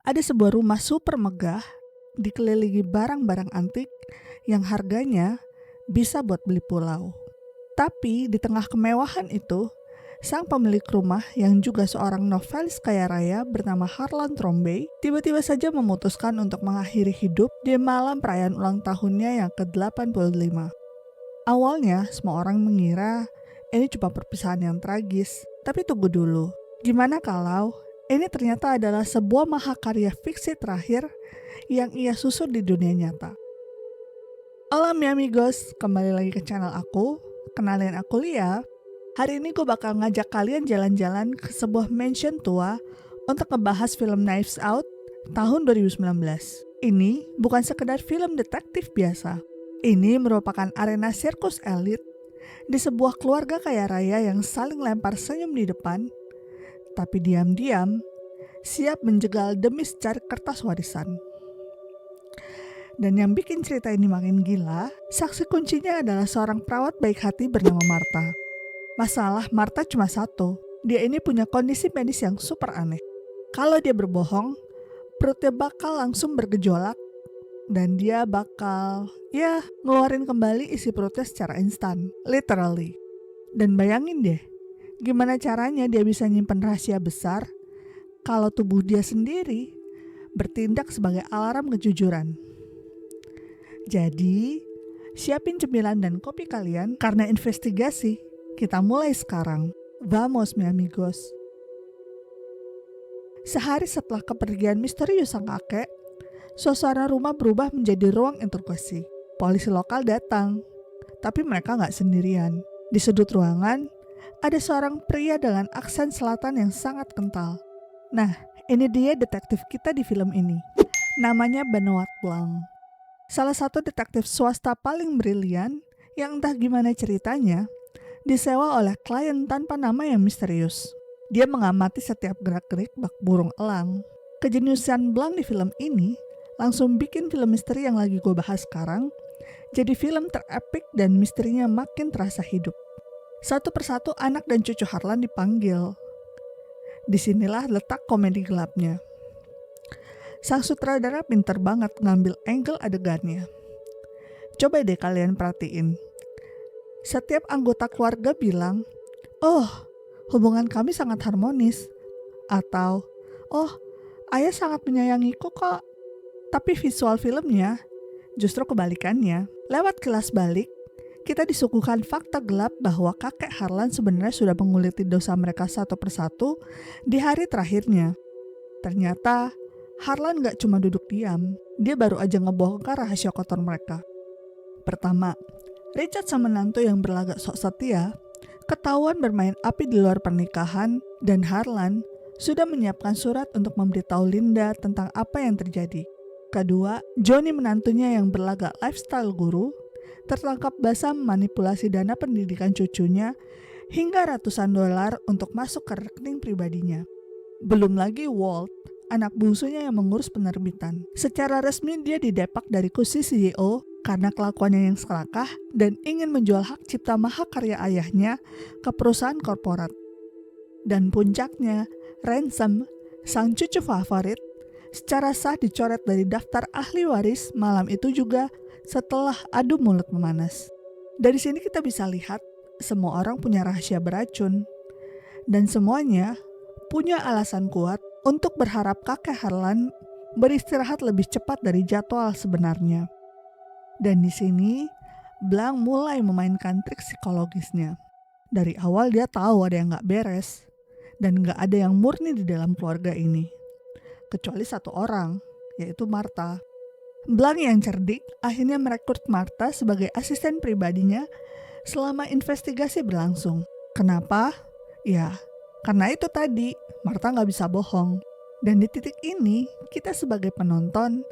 Ada sebuah rumah super megah dikelilingi barang-barang antik yang harganya bisa buat beli pulau. Tapi di tengah kemewahan itu, sang pemilik rumah yang juga seorang novelis kaya raya bernama Harlan Trombey tiba-tiba saja memutuskan untuk mengakhiri hidup di malam perayaan ulang tahunnya yang ke-85. Awalnya semua orang mengira ini cuma perpisahan yang tragis, tapi tunggu dulu. Gimana kalau ini ternyata adalah sebuah mahakarya fiksi terakhir yang ia susun di dunia nyata? Halo mi amigos, kembali lagi ke channel aku. Kenalin aku Lia. Hari ini gue bakal ngajak kalian jalan-jalan ke sebuah mansion tua untuk ngebahas film Knives Out tahun 2019. Ini bukan sekedar film detektif biasa. Ini merupakan arena sirkus elit di sebuah keluarga kaya raya yang saling lempar senyum di depan, tapi diam-diam siap menjegal demi secari kertas warisan. Dan yang bikin cerita ini makin gila, saksi kuncinya adalah seorang perawat baik hati bernama Martha. Masalah Martha cuma satu, dia ini punya kondisi medis yang super aneh. Kalau dia berbohong, perutnya bakal langsung bergejolak dan dia bakal, ngeluarin kembali isi perutnya secara instan, literally. Dan bayangin deh, gimana caranya dia bisa nyimpen rahasia besar kalau tubuh dia sendiri bertindak sebagai alarm kejujuran. Jadi, siapin cemilan dan kopi kalian karena investigasi kita mulai sekarang. Vamos mi amigos. Sehari setelah kepergian misterius sang kakek, suasana rumah berubah menjadi ruang interogasi. Polisi lokal datang, tapi mereka nggak sendirian. Di sudut ruangan, ada seorang pria dengan aksen selatan yang sangat kental. Nah, ini dia detektif kita di film ini. Namanya Benoit Blanc. Salah satu detektif swasta paling brilian yang entah gimana ceritanya, disewa oleh klien tanpa nama yang misterius. Dia mengamati setiap gerak-gerik bak burung elang. Kejeniusan Blanc di film ini langsung bikin film misteri yang lagi gue bahas sekarang jadi film terepik dan misterinya makin terasa hidup. Satu persatu anak dan cucu Harlan dipanggil. Disinilah letak komedi gelapnya. Sang sutradara pinter banget ngambil angle adegannya. Coba deh kalian perhatiin. Setiap anggota keluarga bilang, "Oh, hubungan kami sangat harmonis." Atau, "Oh, ayah sangat menyayangiku kok." Tapi visual filmnya justru kebalikannya. Lewat kilas balik, kita disuguhkan fakta gelap bahwa kakek Harlan sebenarnya sudah menguliti dosa mereka satu persatu di hari terakhirnya. Ternyata Harlan gak cuma duduk diam, dia baru aja ngebongkar rahasia kotor mereka. Pertama, Richard sang menantu yang berlagak sok setia, ketahuan bermain api di luar pernikahan dan Harlan sudah menyiapkan surat untuk memberitahu Linda tentang apa yang terjadi. Kedua, Johnny menantunya yang berlagak lifestyle guru, tertangkap basah memanipulasi dana pendidikan cucunya hingga ratusan dolar untuk masuk ke rekening pribadinya. Belum lagi Walt, anak bungsunya yang mengurus penerbitan. Secara resmi dia didepak dari kursi CEO karena kelakuannya yang serakah dan ingin menjual hak cipta mahakarya ayahnya ke perusahaan korporat. Dan puncaknya, Ransom, sang cucu favorit, secara sah dicoret dari daftar ahli waris malam itu juga setelah adu mulut memanas. Dari sini kita bisa lihat semua orang punya rahasia beracun dan semuanya punya alasan kuat untuk berharap kakek Harlan beristirahat lebih cepat dari jadwal sebenarnya. Dan di sini, Blanc mulai memainkan trik psikologisnya. Dari awal dia tahu ada yang gak beres, dan gak ada yang murni di dalam keluarga ini. Kecuali satu orang, yaitu Martha. Blanc yang cerdik akhirnya merekrut Martha sebagai asisten pribadinya selama investigasi berlangsung. Kenapa? Ya, karena itu tadi, Martha gak bisa bohong. Dan di titik ini, kita sebagai penonton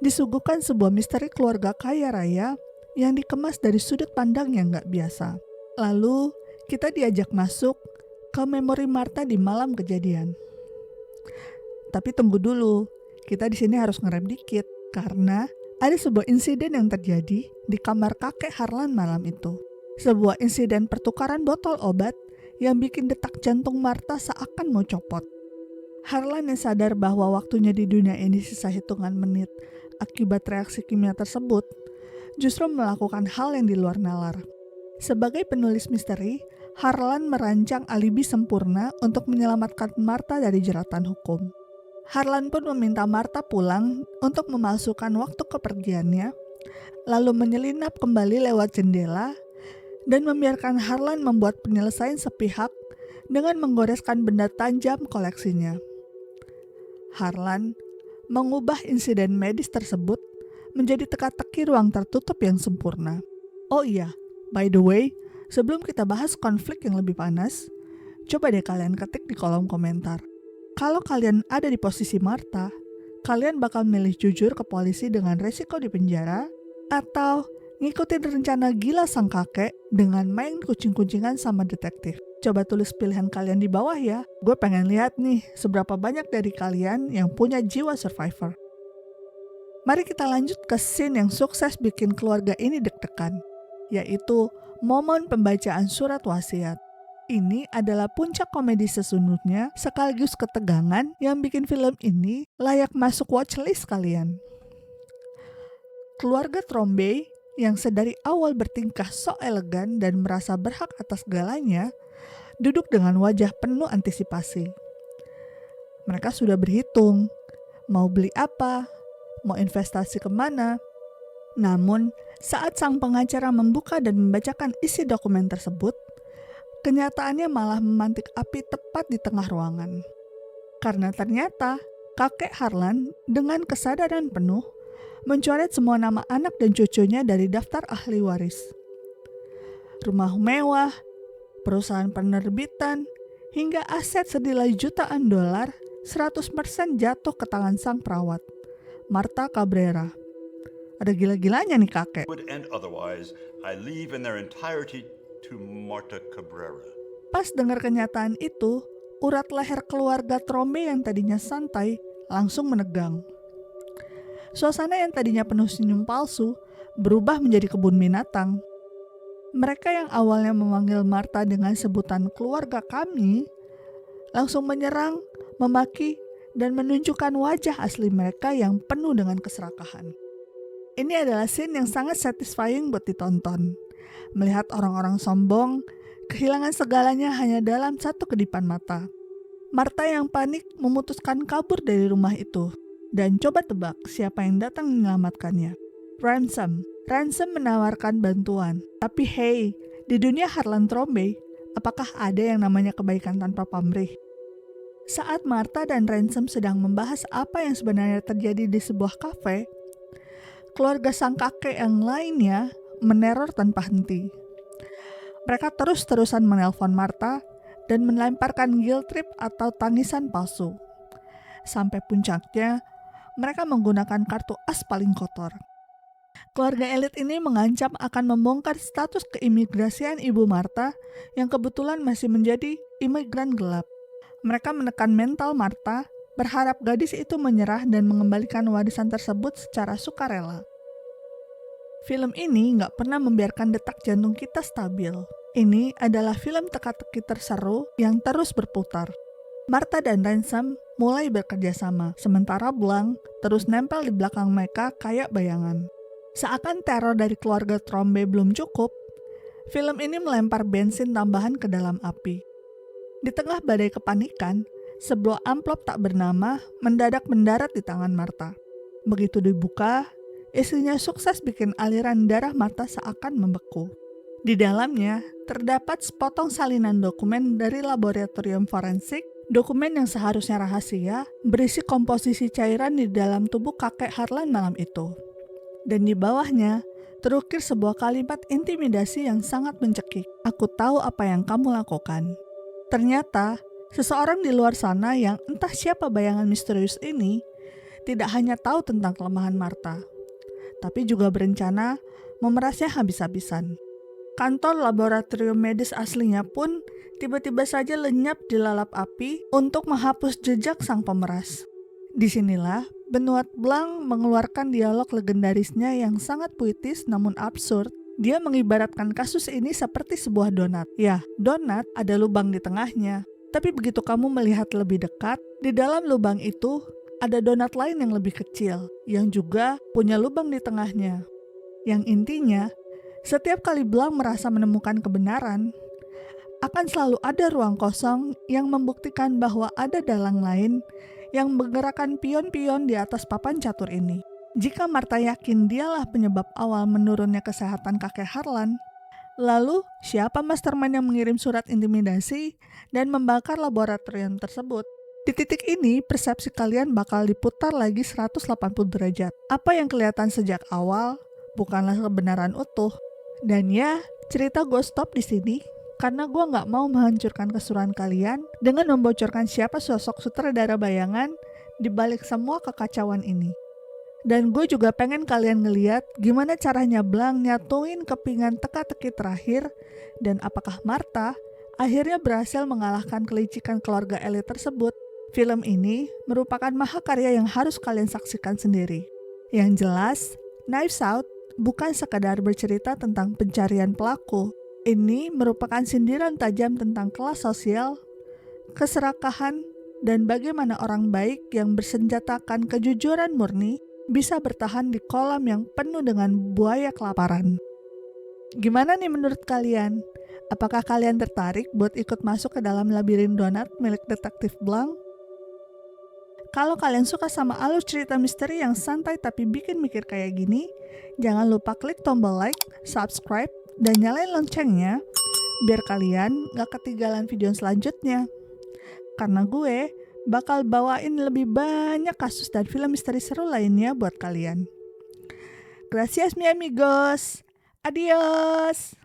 disuguhkan sebuah misteri keluarga kaya raya yang dikemas dari sudut pandang yang gak biasa. Lalu, kita diajak masuk ke memori Martha di malam kejadian. Tapi tunggu dulu, kita di sini harus ngerem dikit karena ada sebuah insiden yang terjadi di kamar kakek Harlan malam itu. Sebuah insiden pertukaran botol obat yang bikin detak jantung Martha seakan mau copot. Harlan yang sadar bahwa waktunya di dunia ini sisa hitungan menit akibat reaksi kimia tersebut, justru melakukan hal yang di luar nalar. Sebagai penulis misteri, Harlan merancang alibi sempurna untuk menyelamatkan Martha dari jeratan hukum. Harlan pun meminta Martha pulang untuk memalsukan waktu kepergiannya, lalu menyelinap kembali lewat jendela dan membiarkan Harlan membuat penyelesaian sepihak dengan menggoreskan benda tajam koleksinya. Harlan mengubah insiden medis tersebut menjadi teka-teki ruang tertutup yang sempurna. Oh iya, by the way, sebelum kita bahas konflik yang lebih panas, coba deh kalian ketik di kolom komentar. Kalau kalian ada di posisi Martha, kalian bakal milih jujur ke polisi dengan resiko di penjara, atau ngikutin rencana gila sang kakek dengan main kucing-kucingan sama detektif. Coba tulis pilihan kalian di bawah ya. Gue pengen lihat nih seberapa banyak dari kalian yang punya jiwa survivor. Mari kita lanjut ke scene yang sukses bikin keluarga ini deg-degan, yaitu momen pembacaan surat wasiat. Ini adalah puncak komedi sesungguhnya sekaligus ketegangan yang bikin film ini layak masuk watchlist kalian. Keluarga Trombe yang sedari awal bertingkah sok elegan dan merasa berhak atas segalanya, duduk dengan wajah penuh antisipasi. Mereka sudah berhitung, mau beli apa, mau investasi kemana. Namun, saat sang pengacara membuka dan membacakan isi dokumen tersebut, kenyataannya malah memantik api tepat di tengah ruangan. Karena ternyata, kakek Harlan dengan kesadaran penuh mencoret semua nama anak dan cucunya dari daftar ahli waris. Rumah mewah, perusahaan penerbitan, hingga aset senilai jutaan dolar 100% jatuh ke tangan sang perawat, Martha Cabrera. Ada gila-gilanya nih kakek. And otherwise, I leave in their entirety to Martha Cabrera. Pas dengar kenyataan itu, urat leher keluarga Trombe yang tadinya santai langsung menegang. Suasana yang tadinya penuh senyum palsu berubah menjadi kebun binatang. Mereka yang awalnya memanggil Martha dengan sebutan keluarga kami, langsung menyerang, memaki, dan menunjukkan wajah asli mereka yang penuh dengan keserakahan. Ini adalah scene yang sangat satisfying buat ditonton. Melihat orang-orang sombong, kehilangan segalanya hanya dalam satu kedipan mata. Martha yang panik memutuskan kabur dari rumah itu. Dan coba tebak siapa yang datang menyelamatkannya. Ransom menawarkan bantuan. Tapi hey, di dunia Harlan Trombe, apakah ada yang namanya kebaikan tanpa pamrih? Saat Martha dan Ransom sedang membahas apa yang sebenarnya terjadi di sebuah kafe, keluarga sang kakek yang lainnya meneror tanpa henti. Mereka terus-terusan menelpon Martha dan melemparkan guilt trip atau tangisan palsu. Sampai puncaknya, mereka menggunakan kartu as paling kotor. Keluarga elit ini mengancam akan membongkar status keimigrasian Ibu Martha yang kebetulan masih menjadi imigran gelap. Mereka menekan mental Martha, berharap gadis itu menyerah dan mengembalikan warisan tersebut secara sukarela. Film ini nggak pernah membiarkan detak jantung kita stabil. Ini adalah film teka-teki terseru yang terus berputar. Martha dan Ransom mulai bekerja sama, sementara Blanc terus nempel di belakang mereka kayak bayangan. Seakan teror dari keluarga Trombe belum cukup, film ini melempar bensin tambahan ke dalam api. Di tengah badai kepanikan, sebuah amplop tak bernama mendadak mendarat di tangan Martha. Begitu dibuka, isinya sukses bikin aliran darah Martha seakan membeku. Di dalamnya terdapat sepotong salinan dokumen dari laboratorium forensik. Dokumen yang seharusnya rahasia berisi komposisi cairan di dalam tubuh kakek Harlan malam itu. Dan di bawahnya terukir sebuah kalimat intimidasi yang sangat mencekik. Aku tahu apa yang kamu lakukan. Ternyata, seseorang di luar sana yang entah siapa bayangan misterius ini tidak hanya tahu tentang kelemahan Martha, tapi juga berencana memerasnya habis-habisan. Kantor laboratorium medis aslinya pun tiba-tiba saja lenyap dilalap api untuk menghapus jejak sang pemeras. Disinilah Benoit Blanc mengeluarkan dialog legendarisnya yang sangat puitis namun absurd. Dia mengibaratkan kasus ini seperti sebuah donat. Ya, donat ada lubang di tengahnya. Tapi begitu kamu melihat lebih dekat, di dalam lubang itu ada donat lain yang lebih kecil, yang juga punya lubang di tengahnya. Yang intinya, setiap kali Blanc merasa menemukan kebenaran, akan selalu ada ruang kosong yang membuktikan bahwa ada dalang lain yang menggerakkan pion-pion di atas papan catur ini. Jika Martha yakin dialah penyebab awal menurunnya kesehatan kakek Harlan, lalu siapa mastermind yang mengirim surat intimidasi dan membakar laboratorium tersebut? Di titik ini, persepsi kalian bakal diputar lagi 180 derajat. Apa yang kelihatan sejak awal bukanlah kebenaran utuh. Dan ya, cerita gue stop di sini karena gue gak mau menghancurkan keseruan kalian dengan membocorkan siapa sosok sutradara bayangan di balik semua kekacauan ini. Dan gue juga pengen kalian ngeliat gimana caranya Blanc nyatuin kepingan teka-teki terakhir dan apakah Martha akhirnya berhasil mengalahkan kelicikan keluarga elit tersebut. Film ini merupakan mahakarya yang harus kalian saksikan sendiri. Yang jelas, Knives Out bukan sekadar bercerita tentang pencarian pelaku. Ini merupakan sindiran tajam tentang kelas sosial, keserakahan, dan bagaimana orang baik yang bersenjatakan kejujuran murni bisa bertahan di kolam yang penuh dengan buaya kelaparan. Gimana nih menurut kalian? Apakah kalian tertarik buat ikut masuk ke dalam labirin donat milik detektif Blanc? Kalau kalian suka sama alur cerita misteri yang santai tapi bikin mikir kayak gini, jangan lupa klik tombol like, subscribe, dan nyalain loncengnya biar kalian gak ketinggalan video selanjutnya. Karena gue bakal bawain lebih banyak kasus dan film misteri seru lainnya buat kalian. Gracias mi amigos. Adios.